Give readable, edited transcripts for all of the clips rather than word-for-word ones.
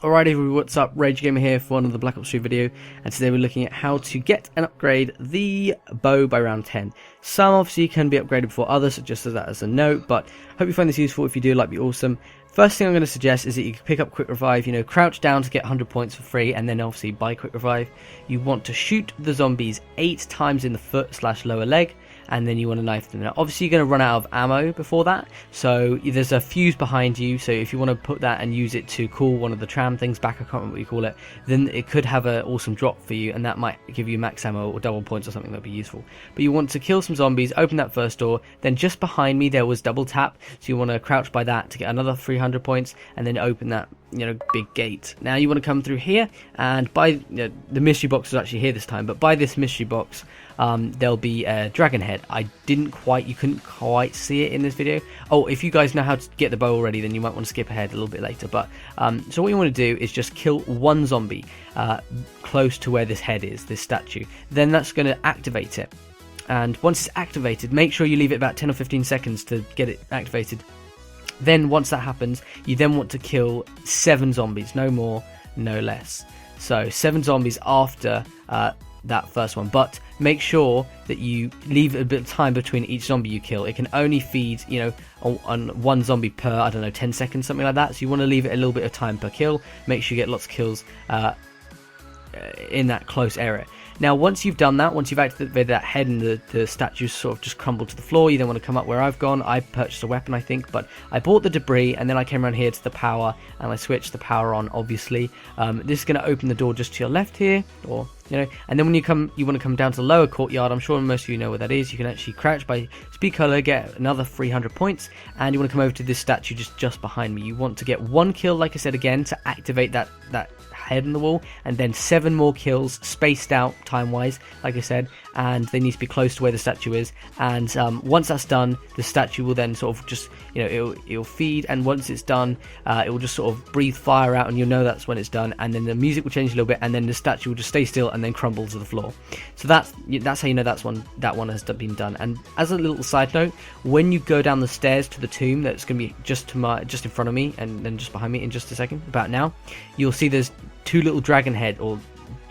Alright everybody, what's up? Rage Gamer here for another Black Ops 3 video, and today we're looking at how to get and upgrade the bow by round 10. Some obviously can be upgraded before others, so just as that as a note, but hope you find this useful. If you do, like, be awesome. First thing I'm going to suggest is that you can pick up Quick Revive, crouch down to get 100 points for free, and then obviously buy Quick Revive. You want to shoot the zombies 8 times in the foot/lower leg, and then you want to knife them. Now obviously you're going to run out of ammo before that, so there's a fuse behind you, so if you want to put that and use it to call one of the tram things back, I can't remember what you call it, then it could have an awesome drop for you, and that might give you max ammo or double points or something that would be useful. But you want to kill some zombies, open that first door, then just behind me there was double tap, so you want to crouch by that to get another 300 points, and then open that big gate. Now you want to come through here, and by the mystery box is actually here this time, but by this mystery box there'll be a dragon head. You couldn't quite see it in this video. Oh, if you guys know how to get the bow already, then you might want to skip ahead a little bit later. But so what you want to do is just kill one zombie close to where this head is, this statue. Then that's going to activate it, and once it's activated, make sure you leave it about 10 or 15 seconds to get it activated. Then once that happens, you then want to kill 7 zombies, no more, no less. So 7 zombies after that first one, but make sure that you leave a bit of time between each zombie you kill. It can only feed, on one zombie per, I don't know, 10 seconds, something like that. So you want to leave it a little bit of time per kill. Make sure you get lots of kills in that close area. Now once you've done that, once you've activated that head and the statues sort of just crumble to the floor, you then want to come up where I've gone. I purchased a weapon, I think, but I bought the debris, and then I came around here to the power, and I switched the power on, obviously. This is going to open the door just to your left here, or and then when you want to come down to the lower courtyard. I'm sure most of you know where that is. You can actually crouch by speed color, get another 300 points, and you want to come over to this statue just behind me. You want to get 1 kill, like I said again, to activate that head in the wall, and then 7 more kills spaced out time wise, like I said, and they need to be close to where the statue is. And once that's done, the statue will then sort of just it'll feed, and once it's done, it will just sort of breathe fire out, and you'll know that's when it's done, and then the music will change a little bit, and then the statue will just stay still and then crumble to the floor. So that's how you know that one has been done. And as a little side note, when you go down the stairs to the tomb that's going to be just in front of me, and then just behind me in just a second, about now, you'll see there's 2 little dragon head, or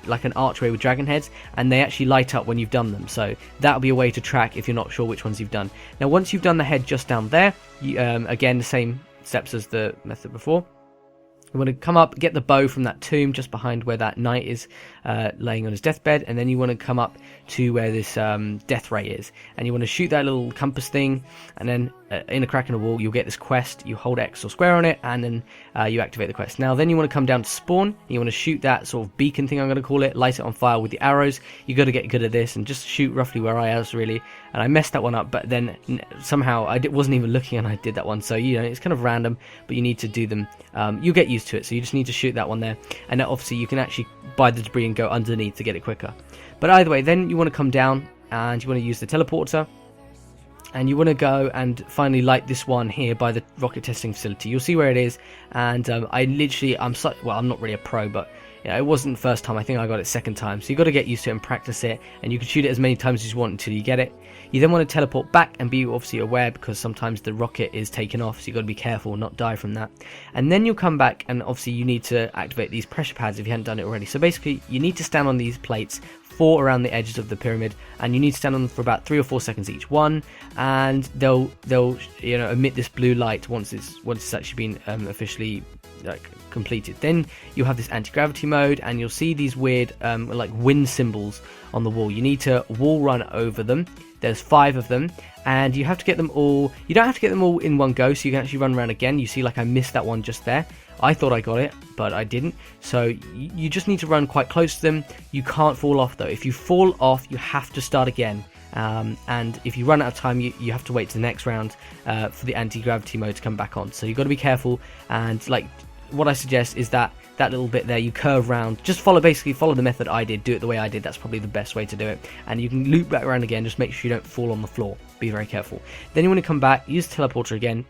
like an archway with dragon heads, and they actually light up when you've done them, so that'll be a way to track if you're not sure which ones you've done. Now once you've done the head just down there, you, again the same steps as the method before. You want to come up, get the bow from that tomb just behind where that knight is laying on his deathbed, and then you want to come up to where this death ray is, and you want to shoot that little compass thing, and then in a crack in the wall you'll get this quest. You hold X or square on it, and then you activate the quest. Now then you want to come down to spawn, and you want to shoot that sort of beacon thing, I'm going to call it, light it on fire with the arrows. You got to get good at this and just shoot roughly where I was, really. And I messed that one up, but then somehow wasn't even looking, and I did that one. So it's kind of random, but you need to do them. You'll get used to it, so you just need to shoot that one there, and then obviously you can actually buy the debris and go underneath to get it quicker. But either way, then you want to come down and you want to use the teleporter, and you want to go and finally light this one here by the rocket testing facility. You'll see where it is, and I'm not really a pro, but it wasn't the first time. I think I got it second time, so you've got to get used to it and practice it, and you can shoot it as many times as you want until you get it. You then want to teleport back and be obviously aware, because sometimes the rocket is taken off, so you've got to be careful and not die from that. And then you'll come back, and obviously you need to activate these pressure pads if you hadn't done it already. So basically you need to stand on these plates, 4 around the edges of the pyramid, and you need to stand on them for about 3 or 4 seconds each one, and they'll emit this blue light once it's actually been officially completed. Then you'll have this anti-gravity mode, and you'll see these weird like wind symbols on the wall. You need to wall run over them. There's 5 of them, and you have to get them all. You don't have to get them all in one go, so you can actually run around again. You see, like, I missed that one just there. I thought I got it, but I didn't. So you just need to run quite close to them. You can't fall off though. If you fall off, you have to start again. And if you run out of time, you have to wait to the next round for the anti-gravity mode to come back on. So you've got to be careful, and like what I suggest is that little bit there, you curve round, just follow the method I did, do it the way I did. That's probably the best way to do it, and you can loop back around again. Just make sure you don't fall on the floor, be very careful. Then you want to come back, use the teleporter again,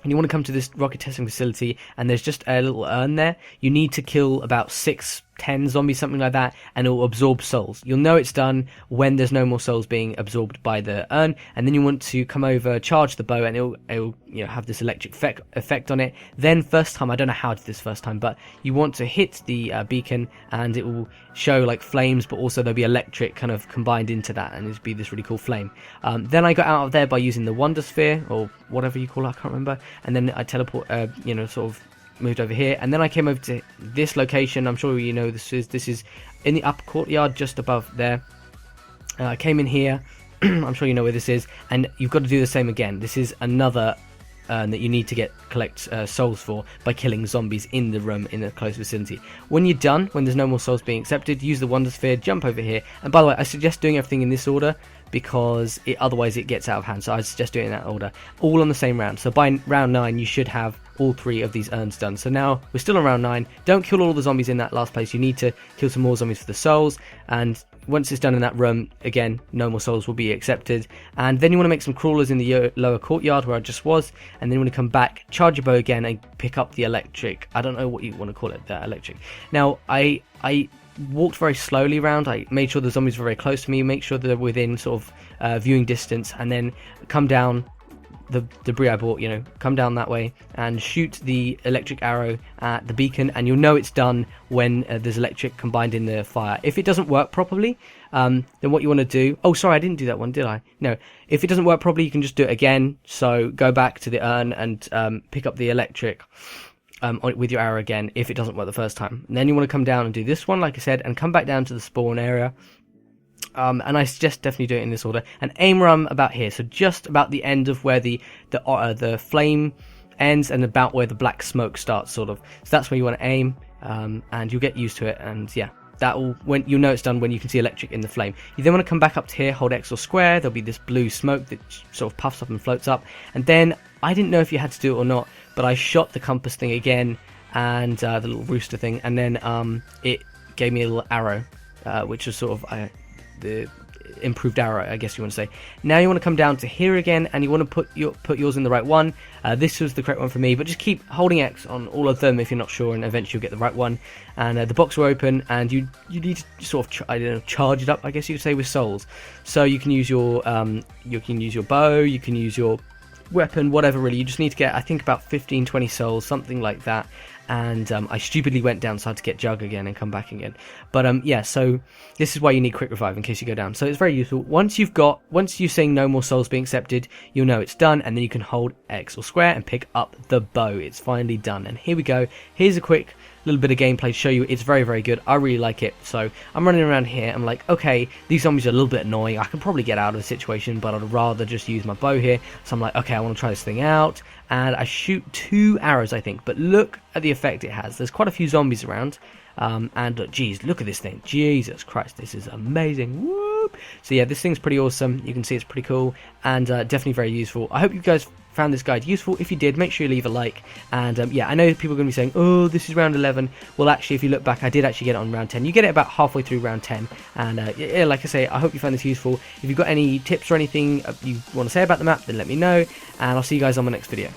and you want to come to this rocket testing facility, and there's just a little urn there. You need to kill about 6 10 zombies, something like that, and it will absorb souls. You'll know it's done when there's no more souls being absorbed by the urn, and then you want to come over, charge the bow, and it'll have this electric effect on it. Then first time, I don't know how I did this first time, but you want to hit the beacon, and it will show like flames, but also there'll be electric kind of combined into that, and it'll be this really cool flame. Then I got out of there by using the Wonder Sphere, or whatever you call it, I can't remember, and then I teleport, sort of moved over here, and then I came over to this location. I'm sure you know this is in the upper courtyard just above there. I came in here. I'm sure you know where this is, and you've got to do the same again. This is another that you need to collect souls for by killing zombies in the room in the close vicinity. When you're done, when there's no more souls being accepted, use the Wonder Sphere, jump over here, and by the way, I suggest doing everything in this order because otherwise it gets out of hand, so I suggest doing it in that order, all on the same round. So by round 9 you should have all 3 of these urns done. So now we're still on round 9. Don't kill all the zombies in that last place. You need to kill some more zombies for the souls, and once it's done in that room, again, no more souls will be accepted. And then you want to make some crawlers in the lower courtyard where I just was, and then you want to come back, charge your bow again, and pick up the electric. I don't know what you want to call it, the electric. Now, I walked very slowly around. I made sure the zombies were very close to me, make sure they're within sort of viewing distance, and then come down the debris I bought, come down that way and shoot the electric arrow at the beacon, and you'll know it's done when there's electric combined in the fire. If it doesn't work properly, then what you want to do... Oh, sorry, I didn't do that one, did I? No. If it doesn't work properly, you can just do it again. So go back to the urn and pick up the electric with your arrow again if it doesn't work the first time. And then you want to come down and do this one, like I said, and come back down to the spawn area. And I suggest definitely do it in this order, and aim around about here, so just about the end of where the flame ends and about where the black smoke starts, sort of. So that's where you want to aim, and you'll get used to it, and yeah, you'll know it's done when you can see electric in the flame. You then want to come back up to here, hold X or square. There'll be this blue smoke that sort of puffs up and floats up, and then I didn't know if you had to do it or not, but I shot the compass thing again and the little rooster thing, and then it gave me a little arrow, which was sort of the improved arrow, I guess you want to say. Now you want to come down to here again, and you want to put yours in the right one. This was the correct one for me, but just keep holding X on all of them if you're not sure, and eventually you'll get the right one. And the box will open, and you need to sort of charge it up, I guess you could say, with souls. So you can use your bow, you can use your weapon, whatever really. You just need to get, I think, about 15-20 souls, something like that. And I stupidly went down, so I had to get Jug again and come back again. But yeah, so this is why you need quick revive in case you go down. So it's very useful. Once you're seeing no more souls being accepted, you'll know it's done, and then you can hold X or square and pick up the bow. It's finally done, and here we go. Here's a quick little bit of gameplay to show you. It's very, very good. I really like it. So I'm running around here. I'm like, okay, these zombies are a little bit annoying. I can probably get out of the situation, but I'd rather just use my bow here. So I'm like, okay, I want to try this thing out, and I shoot 2 arrows, I think. But look at the effect it has. There's quite a few zombies around, and look, geez, look at this thing. Jesus Christ, this is amazing. Whoop. So yeah, this thing's pretty awesome. You can see it's pretty cool, and definitely very useful. I hope you guys found this guide useful. If you did, make sure you leave a like. And yeah, I know people are going to be saying, oh, this is round 11. Well, actually, if you look back, I did actually get it on round 10. You get it about halfway through round 10. And yeah, like I say, I hope you found this useful. If you've got any tips or anything you want to say about the map, then let me know, and I'll see you guys on my next video.